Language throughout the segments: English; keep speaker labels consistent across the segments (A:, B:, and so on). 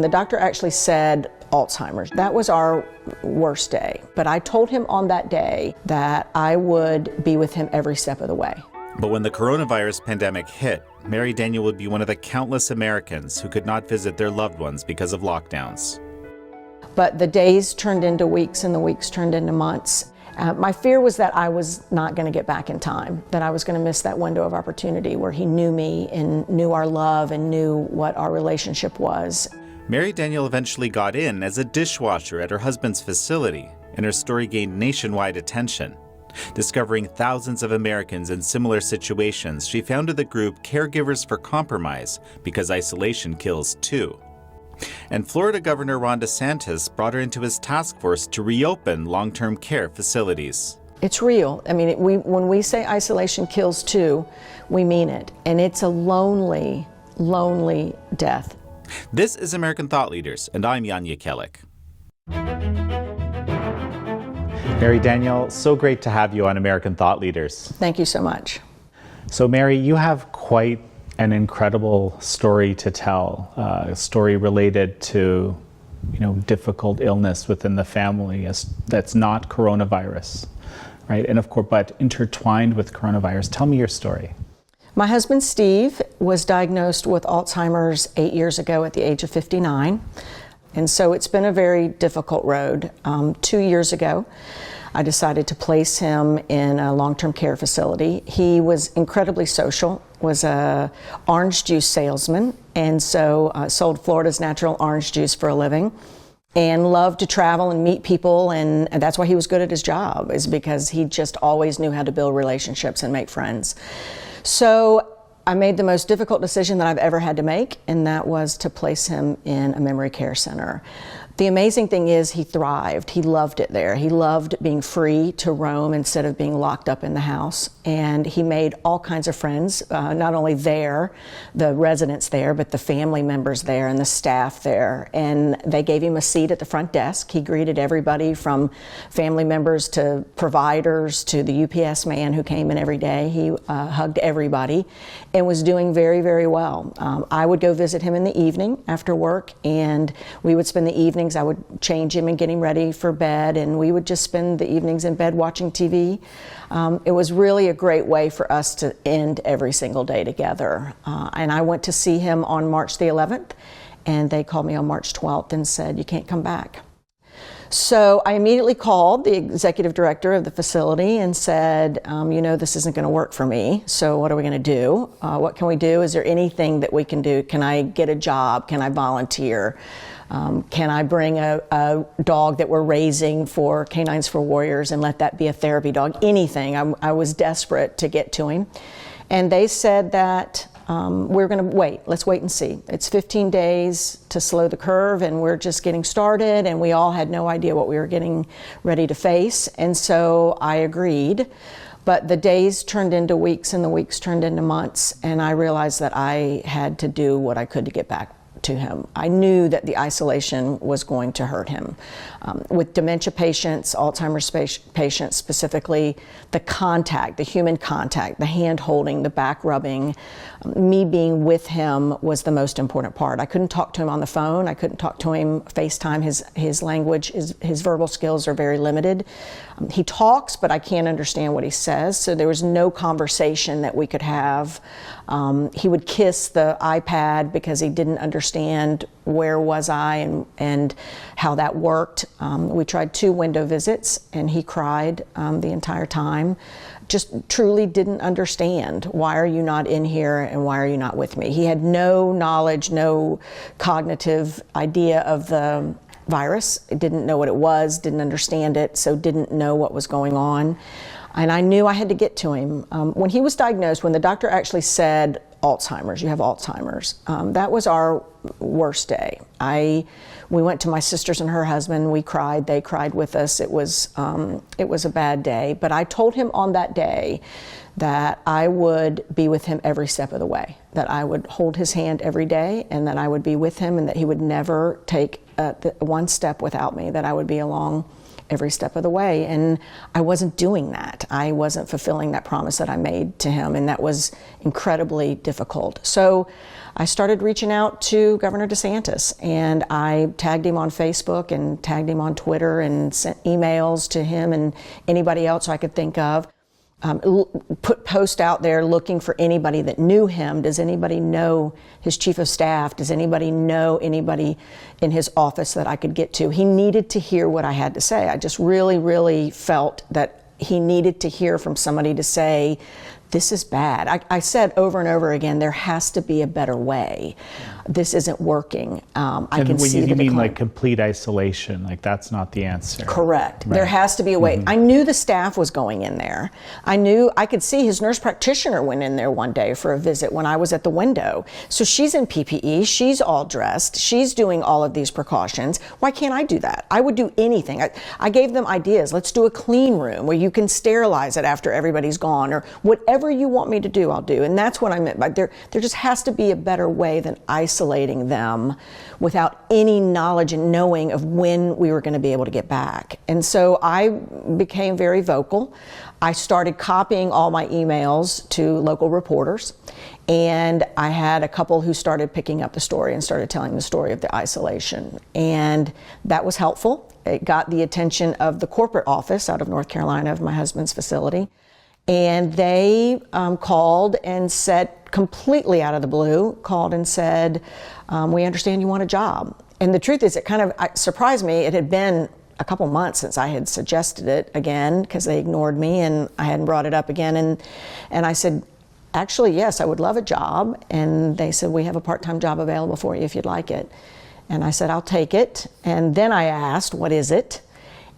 A: The doctor actually said Alzheimer's. That was our worst day. But I told him on that day that I would be with him every step of the way.
B: But when the coronavirus pandemic hit, Mary Daniel would be one of the countless Americans who could not visit their loved ones because of lockdowns.
A: But the days turned into weeks and the weeks turned into months. My fear was that I was not going to get back in time, that I was going to miss that window of opportunity where he knew me and knew our love and knew what our relationship was.
B: Mary Daniel eventually got in as a dishwasher at her husband's facility, and her story gained nationwide attention. Discovering thousands of Americans in similar situations, she founded the group Caregivers for Compromise, because isolation kills too. And Florida Governor Ron DeSantis brought her into his task force to reopen long-term care facilities.
A: It's real. I mean, when we say isolation kills too, we mean it. And it's a lonely, lonely death.
B: This is American Thought Leaders, and I'm Jan Jekielek. Mary Daniel, so great to have you on American Thought Leaders.
A: Thank you so much.
B: So Mary, you have quite an incredible story to tell, a story related to, difficult illness within the family that's not coronavirus, right? And of course, but intertwined with coronavirus. Tell me your story.
A: My husband, Steve, was diagnosed with Alzheimer's 8 years ago at the age of 59. And so it's been a very difficult road. 2 years ago, I decided to place him in a long-term care facility. He was incredibly social, was a orange juice salesman, and so sold Florida's natural orange juice for a living, and loved to travel and meet people, and that's why he was good at his job, is because he just always knew how to build relationships and make friends. So I made the most difficult decision that I've ever had to make, and that was to place him in a memory care center. The amazing thing is he thrived. He loved it there. He loved being free to roam instead of being locked up in the house. And he made all kinds of friends, not only there, the residents there, but the family members there and the staff there. And they gave him a seat at the front desk. He greeted everybody from family members to providers to the UPS man who came in every day. He hugged everybody and was doing very, very well. I would go visit him in the evening after work, and we would spend the evenings. I would change him and get him ready for bed, and we would just spend the evenings in bed watching TV. It was really a great way for us to end every single day together. And I went to see him on March the 11th, and they called me on March 12th and said, "You can't come back." So I immediately called the executive director of the facility and said, this isn't going to work for me. So what are we going to do? What can we do? Is there anything that we can do? Can I get a job? Can I volunteer? Can I bring a dog that we're raising for Canines for Warriors and let that be a therapy dog? Anything. I was desperate to get to him. And they said that we're going to wait. Let's wait and see. It's 15 days to slow the curve, and we're just getting started, and we all had no idea what we were getting ready to face. And so I agreed. But the days turned into weeks, and the weeks turned into months, and I realized that I had to do what I could to get back to him. I knew that the isolation was going to hurt him. With dementia patients, Alzheimer's patients specifically, the contact, the human contact, the hand holding, the back rubbing, me being with him was the most important part. I couldn't talk to him on the phone. I couldn't talk to him FaceTime. His language, his verbal skills are very limited. He talks, but I can't understand what he says, so there was no conversation that we could have. He would kiss the iPad because he didn't understand where was I and how that worked. We tried 2 window visits, and he cried the entire time. Just truly didn't understand, why are you not in here and why are you not with me? He had no knowledge, no cognitive idea of the virus. Didn't know what it was, didn't understand it, so didn't know what was going on. And I knew I had to get to him. When he was diagnosed, when the doctor actually said, Alzheimer's, you have Alzheimer's, that was our worst day. We went to my sisters and her husband, we cried, they cried with us. It was a bad day, but I told him on that day that I would be with him every step of the way, that I would hold his hand every day, and that I would be with him, and that he would never take one step without me, that I would be along every step of the way. And I wasn't doing that. I wasn't fulfilling that promise that I made to him, and that was incredibly difficult. So I started reaching out to Governor DeSantis, and I tagged him on Facebook and tagged him on Twitter and sent emails to him and anybody else I could think of. Put posts out there looking for anybody that knew him. Does anybody know his chief of staff? Does anybody know anybody in his office that I could get to? He needed to hear what I had to say. I just really, really felt that he needed to hear from somebody to say, this is bad. I said over and over again, there has to be a better way. This isn't working. I can see the
C: you mean
A: decline.
C: like complete isolation, like that's not the answer.
A: Correct.
C: Right.
A: There has to be a way. I knew the staff was going in there. I could see his nurse practitioner went in there one day for a visit when I was at the window. So she's in PPE, she's all dressed, she's doing all of these precautions. Why can't I do that? I would do anything. I gave them ideas. Let's do a clean room where you can sterilize it after everybody's gone, or whatever you want me to do, I'll do. And that's what I meant by there just has to be a better way than isolating them without any knowledge and knowing of when we were going to be able to get back. And so I became very vocal. I started copying all my emails to local reporters, and I had a couple who started picking up the story and started telling the story of the isolation. And that was helpful. It got the attention of the corporate office out of North Carolina of my husband's facility. And they called and said, completely out of the blue, called and said, we understand you want a job. And the truth is, it kind of surprised me. It had been a couple months since I had suggested it again, because they ignored me and I hadn't brought it up again. And I said, actually, yes, I would love a job. And they said, we have a part-time job available for you if you'd like it. And I said, I'll take it. And then I asked, what is it?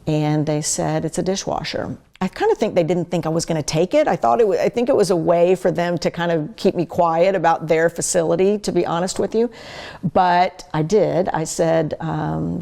A: And they said, it's a dishwasher. I kind of think they didn't think I was going to take it. I think it was a way for them to kind of keep me quiet about their facility, to be honest with you. But I did. I said,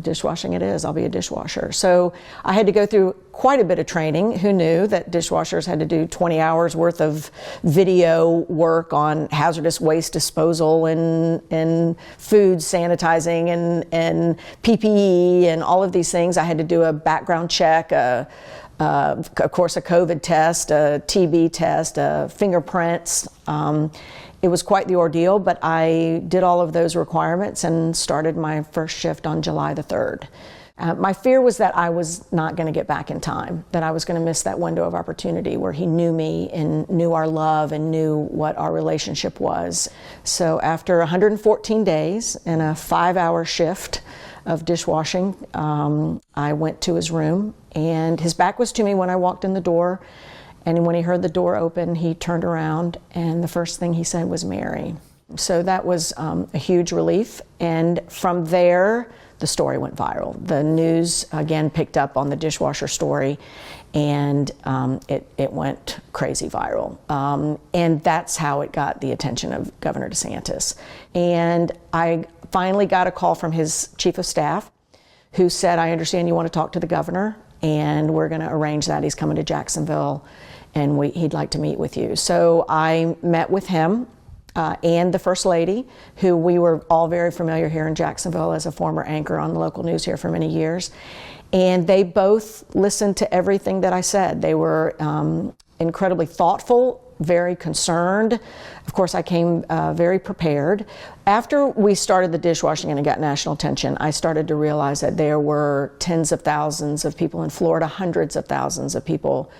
A: dishwashing it is. I'll be a dishwasher. So I had to go through quite a bit of training. Who knew that dishwashers had to do 20 hours worth of video work on hazardous waste disposal and food sanitizing and PPE and all of these things. I had to do a background check, of course, a COVID test, a TB test, fingerprints. It was quite the ordeal, but I did all of those requirements and started my first shift on July the 3rd. My fear was that I was not going to get back in time, that I was going to miss that window of opportunity where he knew me and knew our love and knew what our relationship was. So after 114 days and a 5-hour shift of dishwashing, I went to his room, and his back was to me when I walked in the door. And when he heard the door open, he turned around, and the first thing he said was, Mary. So that was a huge relief. And from there, the story went viral. The news again picked up on the dishwasher story, and it went crazy viral. And that's how it got the attention of Governor DeSantis. And I finally got a call from his chief of staff, who said, I understand you want to talk to the governor, and we're going to arrange that. He's coming to Jacksonville, and he'd like to meet with you. So I met with him and the First Lady, who we were all very familiar here in Jacksonville as a former anchor on the local news here for many years. And they both listened to everything that I said. They were incredibly thoughtful, very concerned. Of course, I came very prepared. After we started the dishwashing and it got national attention, I started to realize that there were tens of thousands of people in Florida, hundreds of thousands of people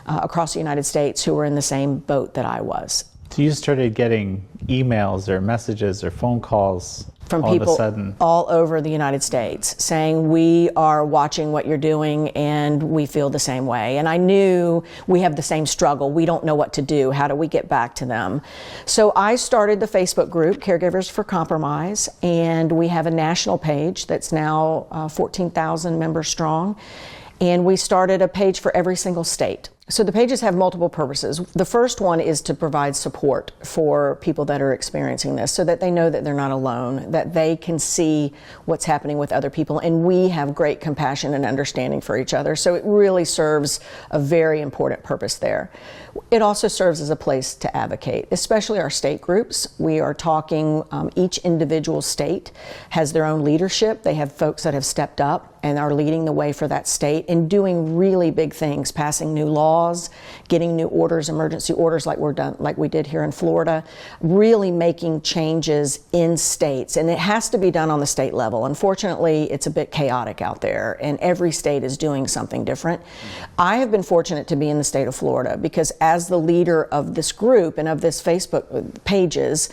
A: across the United States who were in the same boat that I was.
C: So you started getting emails or messages or phone calls
A: from
C: all
A: people
C: of a sudden
A: all over the United States saying, we are watching what you're doing and we feel the same way. And I knew we have the same struggle. We don't know what to do. How do we get back to them? So I started the Facebook group, Caregivers for Compromise, and we have a national page that's now 14,000 members strong. And we started a page for every single state. So the pages have multiple purposes. The first one is to provide support for people that are experiencing this so that they know that they're not alone, that they can see what's happening with other people, and we have great compassion and understanding for each other. So it really serves a very important purpose there. It also serves as a place to advocate, especially our state groups. We are talking, each individual state has their own leadership. They have folks that have stepped up and are leading the way for that state and doing really big things, passing new laws, getting new orders, emergency orders like we did here in Florida, really making changes in states. And it has to be done on the state level. Unfortunately, it's a bit chaotic out there, and every state is doing something different. I have been fortunate to be in the state of Florida because as the leader of this group and of this Facebook pages,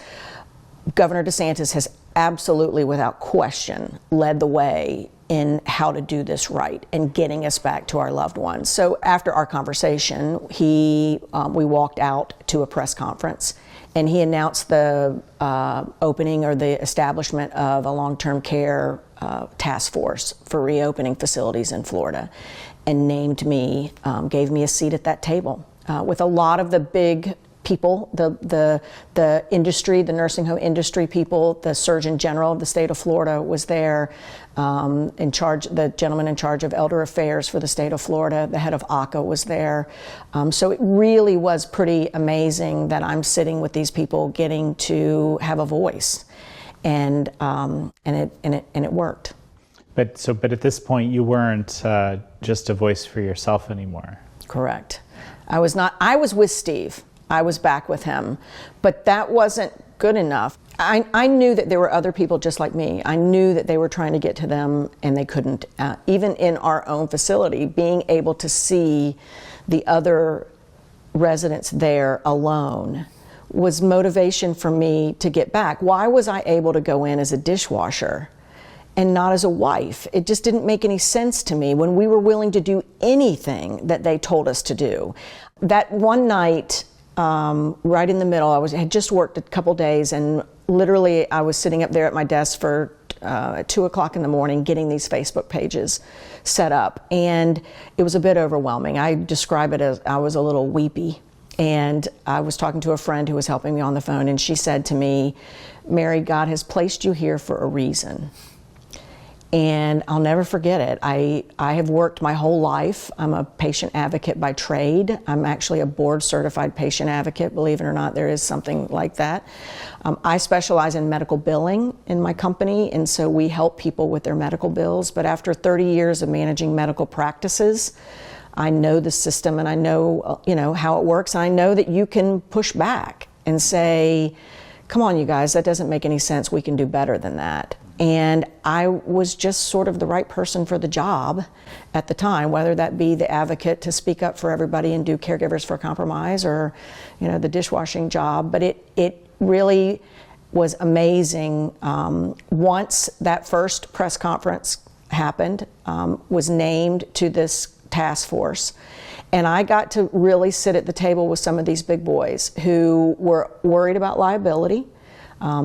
A: Governor DeSantis has absolutely, without question, led the way in how to do this right and getting us back to our loved ones. So after our conversation, we walked out to a press conference, and he announced the opening or the establishment of a long-term care task force for reopening facilities in Florida, and named me, gave me a seat at that table with a lot of the big people, the industry, the nursing home industry people. The Surgeon General of the state of Florida was there, the gentleman in charge of elder affairs for the state of Florida, the head of ACA was there. So it really was pretty amazing that I'm sitting with these people getting to have a voice, and it worked.
C: But at this point, you weren't just a voice for yourself anymore.
A: Correct. I was not. I was with Steve. I was back with him, but that wasn't good enough. I knew that there were other people just like me. I knew that they were trying to get to them and they couldn't. Even in our own facility, being able to see the other residents there alone was motivation for me to get back. Why was I able to go in as a dishwasher and not as a wife? It just didn't make any sense to me when we were willing to do anything that they told us to do. That one night, right in the middle, I had just worked a couple days, and literally I was sitting up there at my desk for 2 o'clock in the morning getting these Facebook pages set up, and it was a bit overwhelming. I describe it as I was a little weepy, and I was talking to a friend who was helping me on the phone, and she said to me, "Mary, God has placed you here for a reason." And I'll never forget it. I have worked my whole life. I'm a patient advocate by trade. I'm actually a board certified patient advocate. Believe it or not, there is something like that. I specialize in medical billing in my company, and so we help people with their medical bills. But after 30 years of managing medical practices, I know the system, and I know, how it works. And I know that you can push back and say, "Come on, you guys, that doesn't make any sense. We can do better than that." And I was just sort of the right person for the job at the time, whether that be the advocate to speak up for everybody and do Caregivers for Compromise, or, the dishwashing job. But it really was amazing. Once that first press conference happened, was named to this task force, and I got to really sit at the table with some of these big boys who were worried about liability.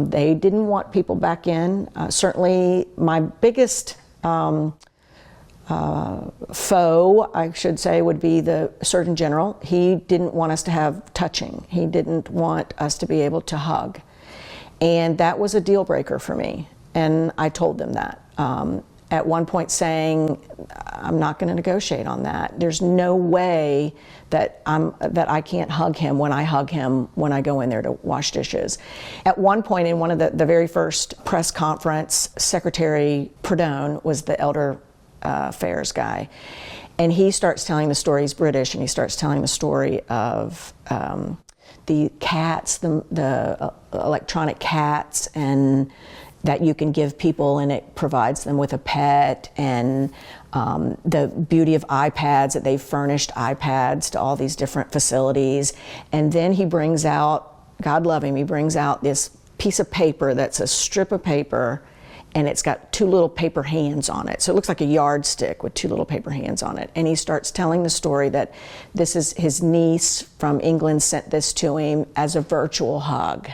A: They didn't want people back in. Certainly my biggest foe, I should say, would be the Surgeon General. He didn't want us to have touching. He didn't want us to be able to hug. And that was a deal breaker for me. And I told them that. At one point saying, I'm not going to negotiate on that. There's no way that I can't hug him when I go in there to wash dishes. At one point in one of the very first press conference, Secretary Perdone was the elder affairs guy. And he starts telling the story, he's British, and he starts telling the story of the cats, the electronic cats, and that you can give people, and it provides them with a pet, and the beauty of iPads, that they've furnished iPads to all these different facilities. And then he brings out, God love him, he brings out this piece of paper that's a strip of paper, and it's got 2 little paper hands on it. So it looks like a yardstick with 2 little paper hands on it. And he starts telling the story that this is his niece from England sent this to him as a virtual hug.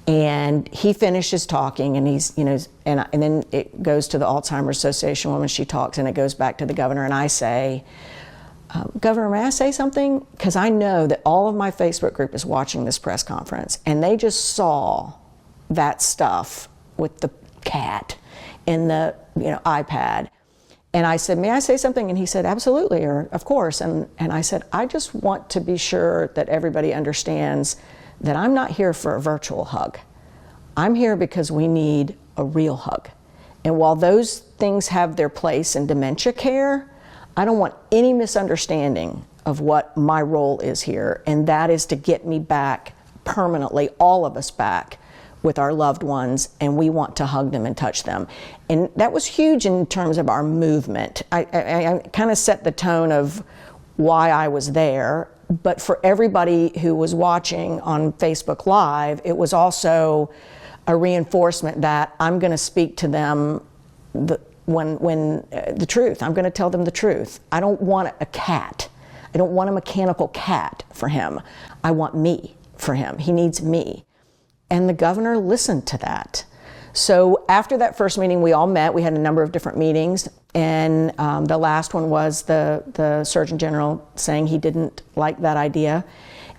A: And he finishes talking, and he's, and then it goes to the Alzheimer's Association woman. She talks, and it goes back to the governor, and I say, Governor, may I say something? Because I know that all of my Facebook group is watching this press conference, and they just saw that stuff with the cat in the iPad. And I said, may I say something? And he said, absolutely, or of course. And I said, I just want to be sure that everybody understands that I'm not here for a virtual hug. I'm here because we need a real hug. And while those things have their place in dementia care, I don't want any misunderstanding of what my role is here, and that is to get me back permanently, all of us back, with our loved ones, and we want to hug them and touch them. And that was huge in terms of our movement. I kind of set the tone of why I was there, but for everybody who was watching on Facebook Live, it was also a reinforcement that I'm going to speak to them the truth. I'm going to tell them the truth. I don't want a cat. I don't want a mechanical cat for him. I want me for him. He needs me. And the governor listened to that. So after that first meeting, we all met. We had a number of different meetings, and the last one was the Surgeon General saying he didn't like that idea,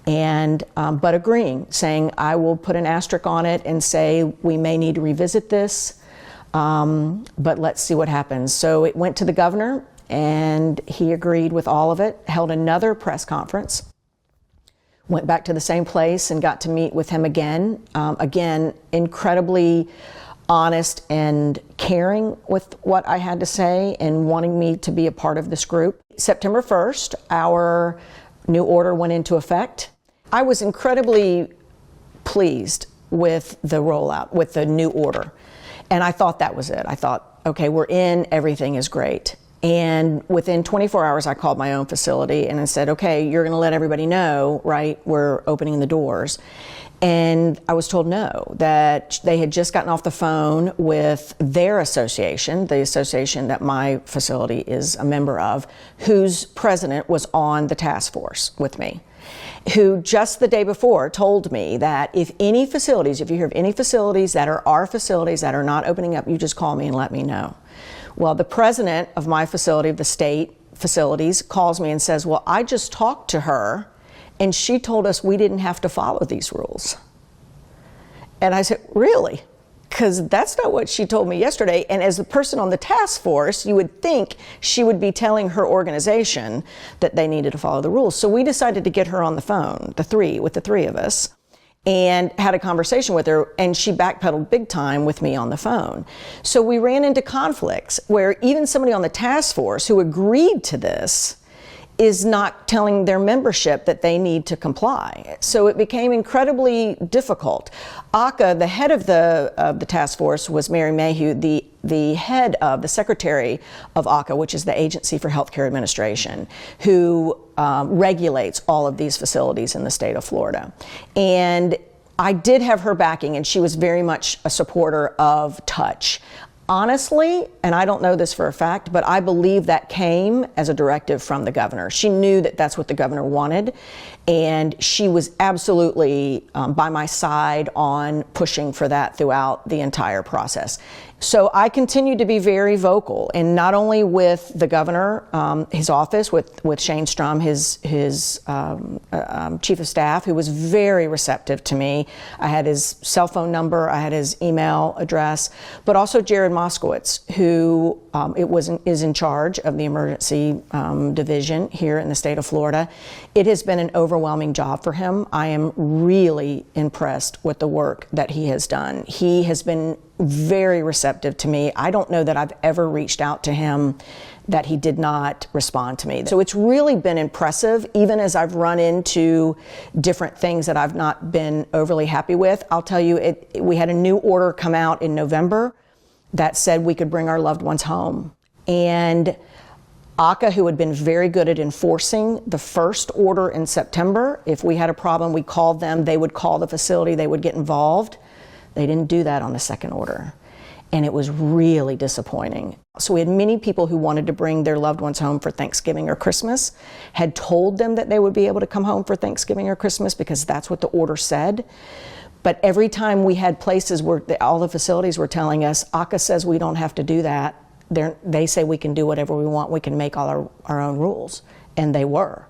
A: and but agreeing, saying I will put an asterisk on it and say we may need to revisit this, but let's see what happens. So it went to the governor, and he agreed with all of it, held another press conference, went back to the same place and got to meet with him again. Again, incredibly honest and caring with what I had to say and wanting me to be a part of this group. September 1st, our new order went into effect. I was incredibly pleased with the rollout, with the new order. And I thought that was it. I thought, okay, we're in, everything is great. And within 24 hours, I called my own facility and I said, okay, you're going to let everybody know, right? We're opening the doors. And I was told no, that they had just gotten off the phone with their association, the association that my facility is a member of, whose president was on the task force with me, who just the day before told me that if any facilities, if you hear of any facilities that are our facilities that are not opening up, you just call me and let me know. Well, the president of my facility, of the state facilities, calls me and says, well, I just talked to her and she told us we didn't have to follow these rules. And I said, really? Because that's not what she told me yesterday. And as the person on the task force, you would think she would be telling her organization that they needed to follow the rules. So we decided to get her on the phone, with the three of us, and had a conversation with her, and she backpedaled big time with me on the phone. So we ran into conflicts where even somebody on the task force who agreed to this is not telling their membership that they need to comply. So it became incredibly difficult. AHCA, the head of the task force, was Mary Mayhew, the head of the secretary of AHCA, which is the Agency for Healthcare Administration, who regulates all of these facilities in the state of Florida. And I did have her backing, and she was very much a supporter of touch. Honestly, and I don't know this for a fact, but I believe that came as a directive from the governor. She knew that that's what the governor wanted, and she was absolutely by my side on pushing for that throughout the entire process. So I continued to be very vocal, and not only with the governor, his office, with Shane Strum, his chief of staff, who was very receptive to me. I had his cell phone number, I had his email address, but also Jared Moskowitz, who is in charge of the emergency division here in the state of Florida. It has been an overwhelming job for him. I am really impressed with the work that he has done. He has been very receptive to me. I don't know that I've ever reached out to him that he did not respond to me. So it's really been impressive, even as I've run into different things that I've not been overly happy with. I'll tell you, we had a new order come out in November that said we could bring our loved ones home. And AHCA, who had been very good at enforcing the first order in September, if we had a problem, we called them, they would call the facility, they would get involved. They didn't do that on the second order, and it was really disappointing. So we had many people who wanted to bring their loved ones home for Thanksgiving or Christmas, had told them that they would be able to come home for Thanksgiving or Christmas because that's what the order said. But every time we had places where all the facilities were telling us, AHCA says we don't have to do that. They say we can do whatever we want, we can make all our own rules, and they were.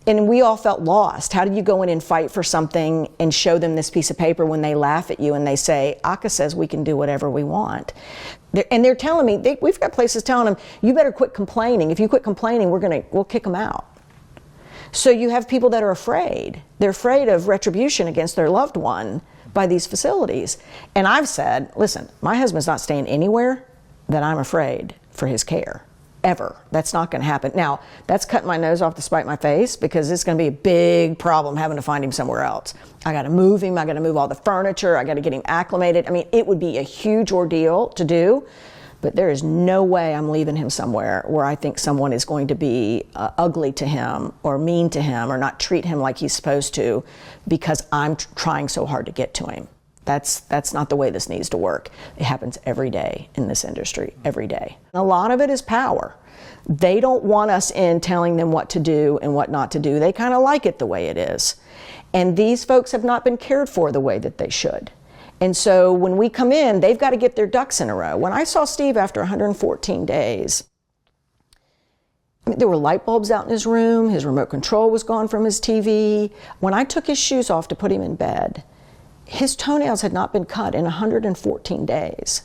A: And we all felt lost. How do you go in and fight for something and show them this piece of paper when they laugh at you and they say, AHCA says we can do whatever we want? And they're telling me, we've got places telling them, you better quit complaining. If you quit complaining, we'll kick them out. So you have people that are afraid. They're afraid of retribution against their loved one by these facilities. And I've said, listen, my husband's not staying anywhere that I'm afraid for his care. Ever. That's not going to happen. Now, that's cutting my nose off to spite my face, because it's going to be a big problem having to find him somewhere else. I got to move him. I got to move all the furniture. I got to get him acclimated. I mean, it would be a huge ordeal to do, but there is no way I'm leaving him somewhere where I think someone is going to be ugly to him or mean to him or not treat him like he's supposed to because I'm trying so hard to get to him. That's not the way this needs to work. It happens every day in this industry, every day. A lot of it is power. They don't want us in telling them what to do and what not to do. They kind of like it the way it is. And these folks have not been cared for the way that they should. And so when we come in, they've got to get their ducks in a row. When I saw Steve after 114 days, I mean, there were light bulbs out in his room. His remote control was gone from his TV. When I took his shoes off to put him in bed, his toenails had not been cut in 114 days.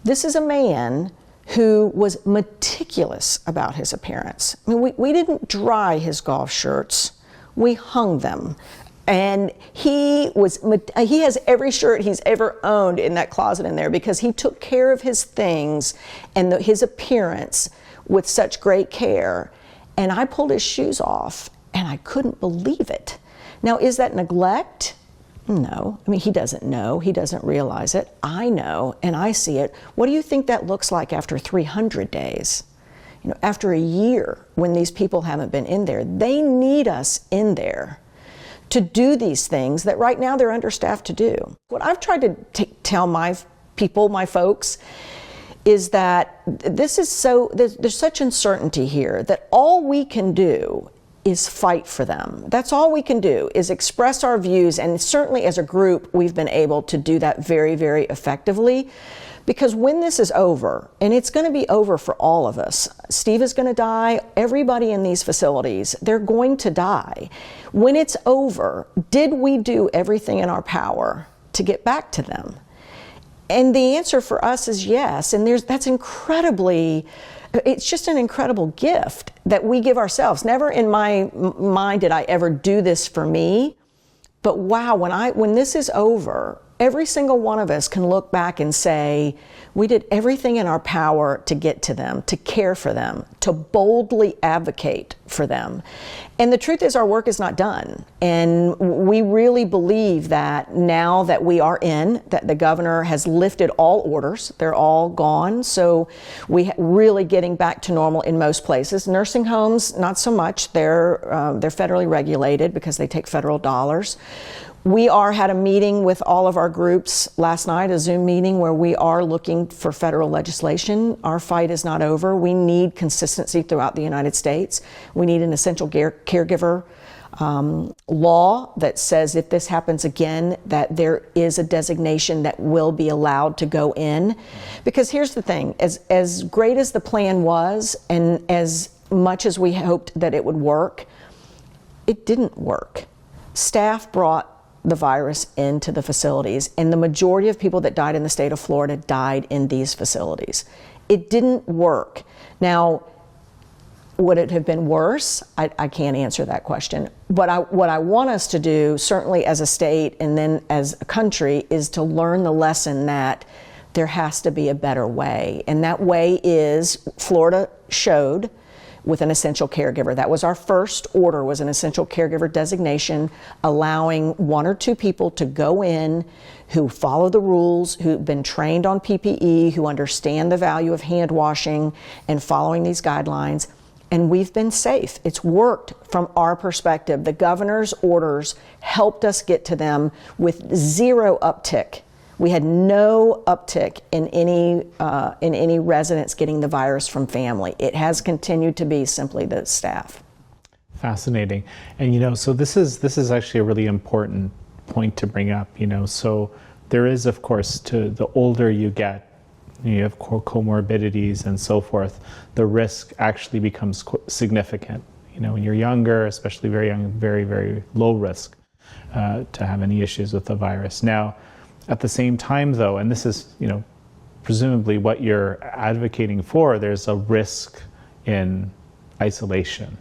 A: This is a man who was meticulous about his appearance. I mean, we didn't dry his golf shirts, we hung them. And he has every shirt he's ever owned in that closet in there, because he took care of his things and his appearance with such great care. And I pulled his shoes off and I couldn't believe it. Now, is that neglect? No. I mean, he doesn't know. He doesn't realize it. I know, and I see it. What do you think that looks like after 300 days? You know, after a year, when these people haven't been in there? They need us in there to do these things that right now they're understaffed to do. What I've tried to tell my people, my folks, is that there's such uncertainty here that all we can do is fight for them. That's all we can do, is express our views, and certainly as a group we've been able to do that very, very effectively, because when this is over, and it's going to be over for all of us, Steve is going to die, everybody in these facilities, they're going to die. When it's over, did we do everything in our power to get back to them? And the answer for us is yes, and that's incredibly, it's just an incredible gift that we give ourselves. Never in my mind did I ever do this for me, but wow, when this is over, every single one of us can look back and say, we did everything in our power to get to them, to care for them, to boldly advocate for them. And the truth is, our work is not done. And we really believe that now that we are in, that the governor has lifted all orders, they're all gone. So we really getting back to normal in most places. Nursing homes, not so much. They're federally regulated because they take federal dollars. We had a meeting with all of our groups last night, a Zoom meeting where we are looking for federal legislation. Our fight is not over. We need consistency throughout the United States. We need an essential caregiver law that says if this happens again, that there is a designation that will be allowed to go in. Because here's the thing, as great as the plan was and as much as we hoped that it would work, it didn't work. Staff brought the virus into the facilities, and the majority of people that died in the state of Florida died in these facilities. It didn't work. Now, would it have been worse? I can't answer that question. But what I want us to do, certainly as a state and then as a country, is to learn the lesson that there has to be a better way. And that way is, Florida showed with an essential caregiver. That was our first order, was an essential caregiver designation, allowing one or two people to go in who follow the rules, who've been trained on PPE, who understand the value of hand washing and following these guidelines. And we've been safe. It's worked from our perspective. The governor's orders helped us get to them with zero uptick. We had no uptick in any residents getting the virus from family. It has continued to be simply the staff.
C: Fascinating. And so this is actually a really important point to bring up. So there is, of course, to the older you get, you have comorbidities and so forth, the risk actually becomes significant. When you're younger, especially very young, very, very low risk to have any issues with the virus. Now, at the same time, though, and this is, presumably what you're advocating for, there's a risk in isolation.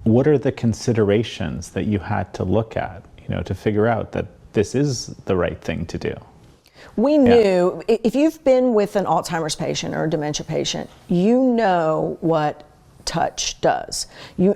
C: What are the considerations that you had to look at, to figure out that this is the right thing to do?
A: We knew, if you've been with an Alzheimer's patient or a dementia patient, you know what touch does.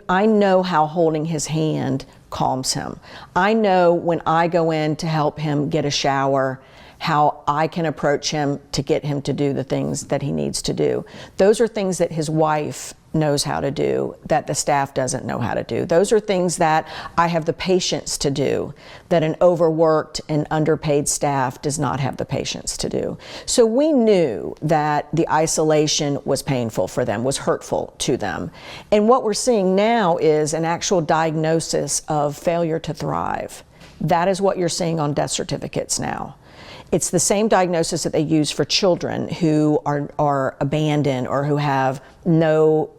A: I know how holding his hand calms him. I know when I go in to help him get a shower, how I can approach him to get him to do the things that he needs to do. Those are things that his wife knows how to do that the staff doesn't know how to do. Those are things that I have the patience to do that an overworked and underpaid staff does not have the patience to do. So we knew that the isolation was painful for them, was hurtful to them. And what we're seeing now is an actual diagnosis of failure to thrive. That is what you're seeing on death certificates now. It's the same diagnosis that they use for children who are abandoned or who have no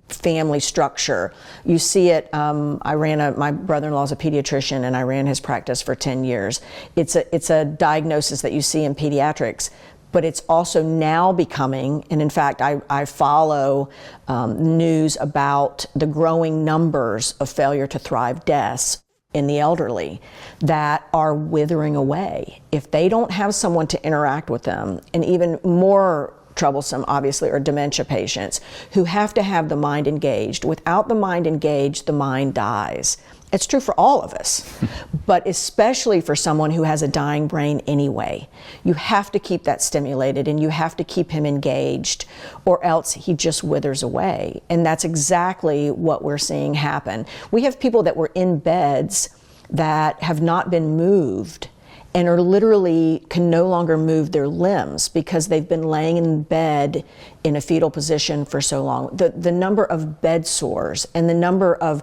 A: family structure. You see it, my brother-in-law is a pediatrician and I ran his practice for 10 years. It's a diagnosis that you see in pediatrics, but it's also now becoming, and in fact, I follow news about the growing numbers of failure to thrive deaths in the elderly that are withering away. If they don't have someone to interact with them, and even more troublesome, obviously, are dementia patients who have to have the mind engaged. Without the mind engaged, the mind dies. It's true for all of us, but especially for someone who has a dying brain anyway. You have to keep that stimulated and you have to keep him engaged or else he just withers away. And that's exactly what we're seeing happen. We have people that were in beds that have not been moved and are literally can no longer move their limbs because they've been laying in bed in a fetal position for so long. The number of bed sores and the number of,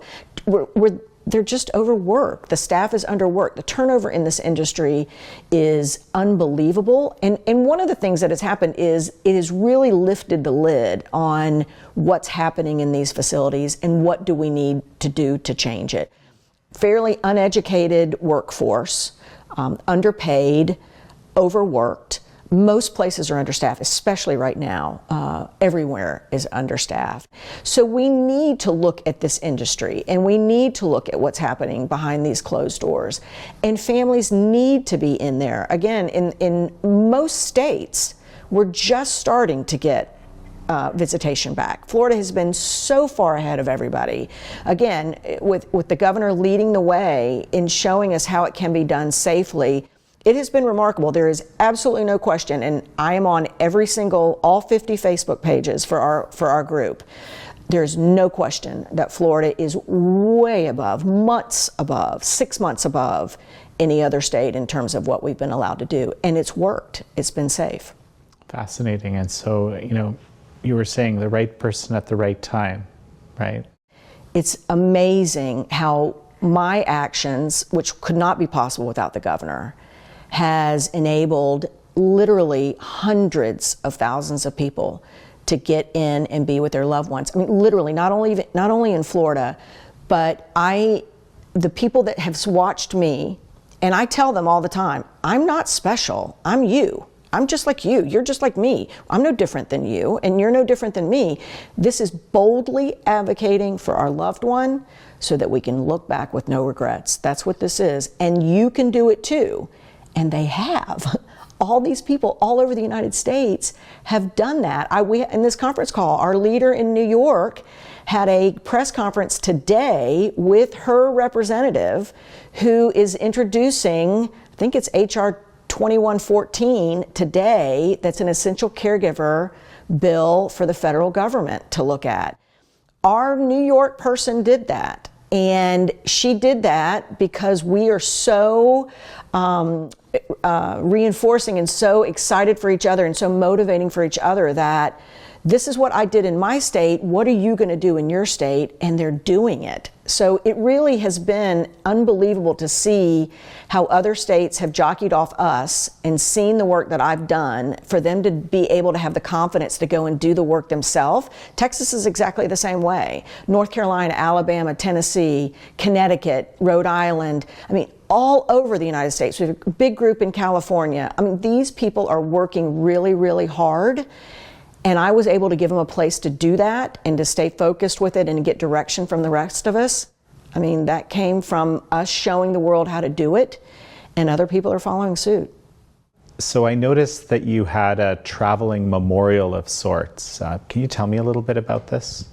A: they're just overworked. The staff is underworked. The turnover in this industry is unbelievable. And one of the things that has happened is it has really lifted the lid on what's happening in these facilities and what do we need to do to change it. Fairly uneducated workforce, underpaid, overworked. Most places are understaffed, especially right now. Everywhere is understaffed. So we need to look at this industry and we need to look at what's happening behind these closed doors. And families need to be in there. Again, in most states, we're just starting to get visitation back. Florida has been so far ahead of everybody. Again, with the governor leading the way in showing us how it can be done safely, it has been remarkable. There is absolutely no question, and I am on all 50 Facebook pages for our group. There's no question that Florida is way above, months above, 6 months above any other state in terms of what we've been allowed to do. And it's worked. It's been safe.
C: Fascinating. And so, you were saying the right person at the right time, right?
A: It's amazing how my actions, which could not be possible without the governor, has enabled literally hundreds of thousands of people to get in and be with their loved ones. I mean, literally, not only in Florida, but the people that have watched me, and I tell them all the time, I'm not special, I'm you. I'm just like you, you're just like me. I'm no different than you, and you're no different than me. This is boldly advocating for our loved one so that we can look back with no regrets. That's what this is, and you can do it too. And they have. All these people all over the United States have done that. In this conference call, our leader in New York had a press conference today with her representative who is introducing, I think it's HR 2114 today, that's an essential caregiver bill for the federal government to look at. Our New York person did that. And she did that because we are so reinforcing and so excited for each other and so motivating for each other that this is what I did in my state, what are you going to do in your state? And they're doing it. So it really has been unbelievable to see how other states have jockeyed off us and seen the work that I've done for them to be able to have the confidence to go and do the work themselves. Texas is exactly the same way. North Carolina, Alabama, Tennessee, Connecticut, Rhode Island, all over the United States. We have a big group in California. These people are working really, really hard. And I was able to give them a place to do that and to stay focused with it and get direction from the rest of us. That came from us showing the world how to do it, and other people are following suit.
C: So I noticed that you had a traveling memorial of sorts. Can you tell me a little bit about this?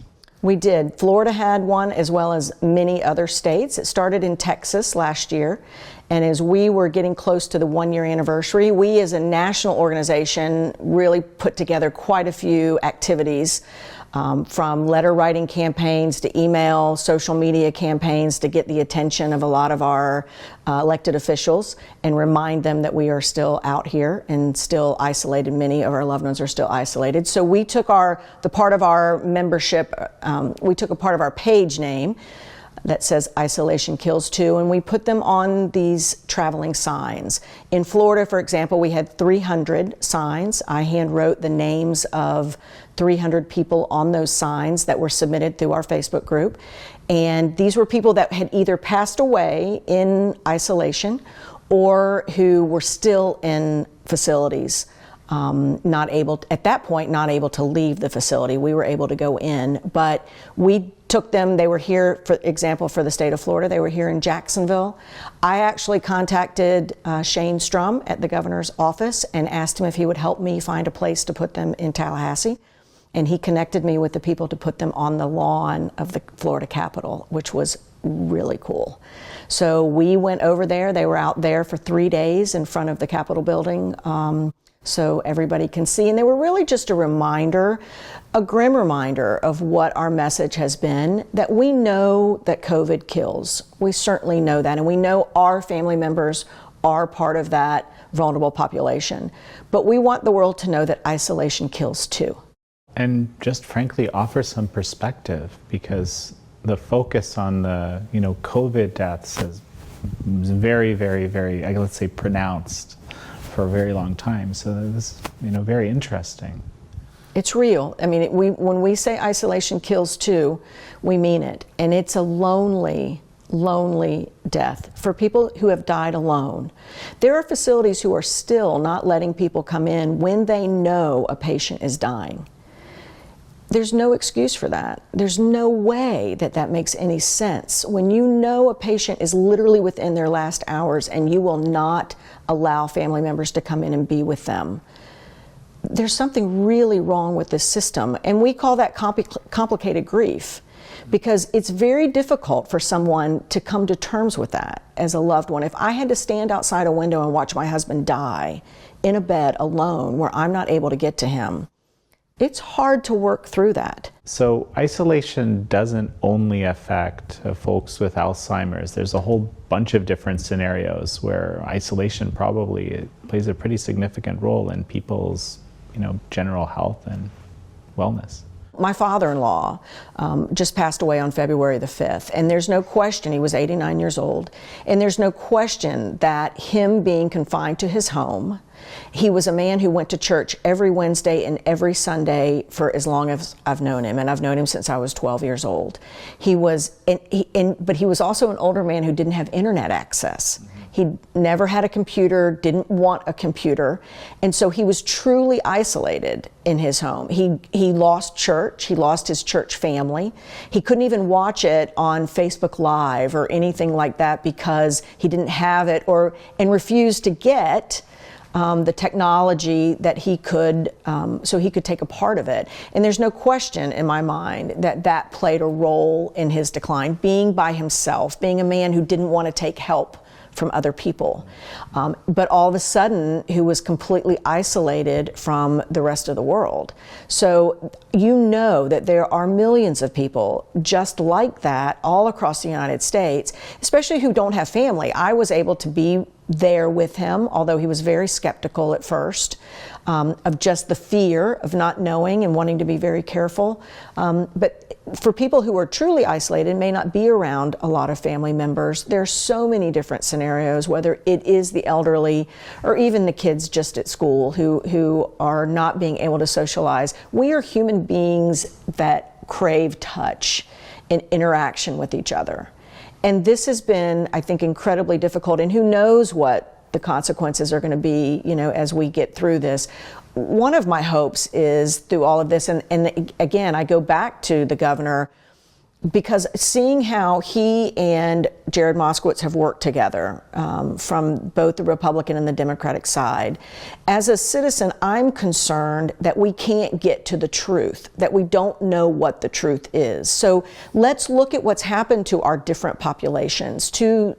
A: We did. Florida had one, as well as many other states. It started in Texas last year. And as we were getting close to the 1-year anniversary, we as a national organization really put together quite a few activities, from letter writing campaigns to email, social media campaigns, to get the attention of a lot of our elected officials and remind them that we are still out here and still isolated. Many of our loved ones are still isolated. So we took the part of our membership, we took a part of our page name that says Isolation Kills Too, and we put them on these traveling signs. In Florida, for example, we had 300 signs. I hand wrote the names of 300 people on those signs that were submitted through our Facebook group. And these were people that had either passed away in isolation or who were still in facilities, not able to leave the facility. We were able to go in, but we took them. They were here, for example, for the state of Florida. They were here in Jacksonville. I actually contacted Shane Strum at the governor's office and asked him if he would help me find a place to put them in Tallahassee. And he connected me with the people to put them on the lawn of the Florida Capitol, which was really cool. So we went over there. They were out there for 3 days in front of the Capitol building, so everybody can see. And they were really just a reminder, a grim reminder of what our message has been, that we know that COVID kills. We certainly know that, and we know our family members are part of that vulnerable population. But we want the world to know that isolation kills too.
C: And just frankly offer some perspective, because the focus on the COVID deaths is very, very, very, let's say, pronounced for a very long time. So this is very interesting.
A: It's real. I mean, when we say isolation kills too, we mean it. And it's a lonely, lonely death for people who have died alone. There are facilities who are still not letting people come in when they know a patient is dying. There's no excuse for that. There's no way that makes any sense. When you know a patient is literally within their last hours and you will not allow family members to come in and be with them, there's something really wrong with this system. And we call that complicated grief, because it's very difficult for someone to come to terms with that as a loved one. If I had to stand outside a window and watch my husband die in a bed alone where I'm not able to get to him, it's hard to work through that.
C: So isolation doesn't only affect folks with Alzheimer's. There's a whole bunch of different scenarios where isolation probably plays a pretty significant role in people's, general health and wellness.
A: My father-in-law just passed away on February the 5th, and there's no question, he was 89 years old, and there's no question that him being confined to his home, he was a man who went to church every Wednesday and every Sunday for as long as I've known him, and I've known him since I was 12 years old. But he was also an older man who didn't have internet access. He never had a computer, didn't want a computer, and so he was truly isolated in his home. He lost church, he lost his church family. He couldn't even watch it on Facebook Live or anything like that because he didn't have it and refused to get the technology that he could, so he could take a part of it. And there's no question in my mind that played a role in his decline, being by himself, being a man who didn't want to take help from other people, but all of a sudden who was completely isolated from the rest of the world. So that there are millions of people just like that all across the United States, especially who don't have family. I was able to be there with him, although he was very skeptical at first, of just the fear of not knowing and wanting to be very careful. But for people who are truly isolated, may not be around a lot of family members, there are so many different scenarios, whether it is the elderly or even the kids just at school who are not being able to socialize. We are human beings that crave touch and interaction with each other. And this has been, I think, incredibly difficult, and who knows what the consequences are going to be, as we get through this. One of my hopes is through all of this, and again, I go back to the governor, because seeing how he and Jared Moskowitz have worked together from both the Republican and the Democratic side, as a citizen, I'm concerned that we can't get to the truth, that we don't know what the truth is. So let's look at what's happened to our different populations, to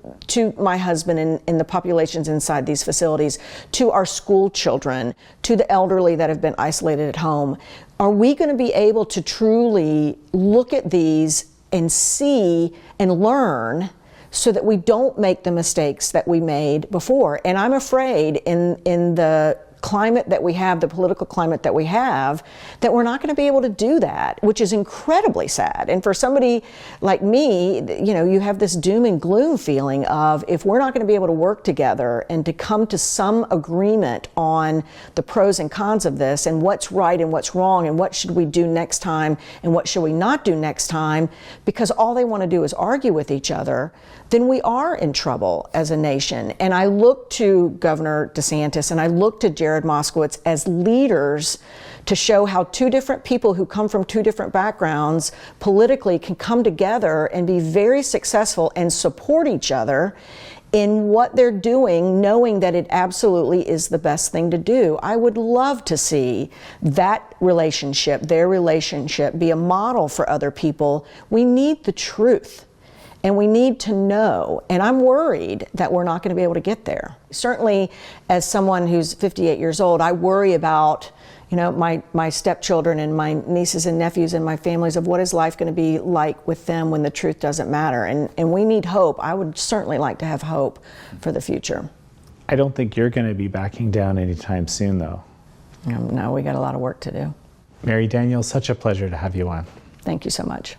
A: my husband and the populations inside these facilities, to our school children, to the elderly that have been isolated at home. Are we going to be able to truly look at these and see and learn so that we don't make the mistakes that we made before? And I'm afraid in the climate that we have, the political climate that we have, that we're not going to be able to do that, which is incredibly sad. And for somebody like me, you know, you have this doom and gloom feeling of, if we're not going to be able to work together and to come to some agreement on the pros and cons of this and what's right and what's wrong and what should we do next time and what should we not do next time, because all they want to do is argue with each other, then we are in trouble as a nation. And I look to Governor DeSantis and I look to Jared Moskowitz as leaders to show how two different people who come from two different backgrounds politically can come together and be very successful and support each other in what they're doing, knowing that it absolutely is the best thing to do. I would love to see that relationship, their relationship, be a model for other people. We need the truth. And we need to know, and I'm worried that we're not going to be able to get there. Certainly, as someone who's 58 years old, I worry about, you know, my stepchildren and my nieces and nephews and my families, of what is life going to be like with them when the truth doesn't matter. And we need hope. I would certainly like to have hope for the future.
C: I don't think you're going to be backing down anytime soon, though.
A: No, we got a lot of work to do.
C: Mary Daniels, such a pleasure to have you on.
A: Thank you so much.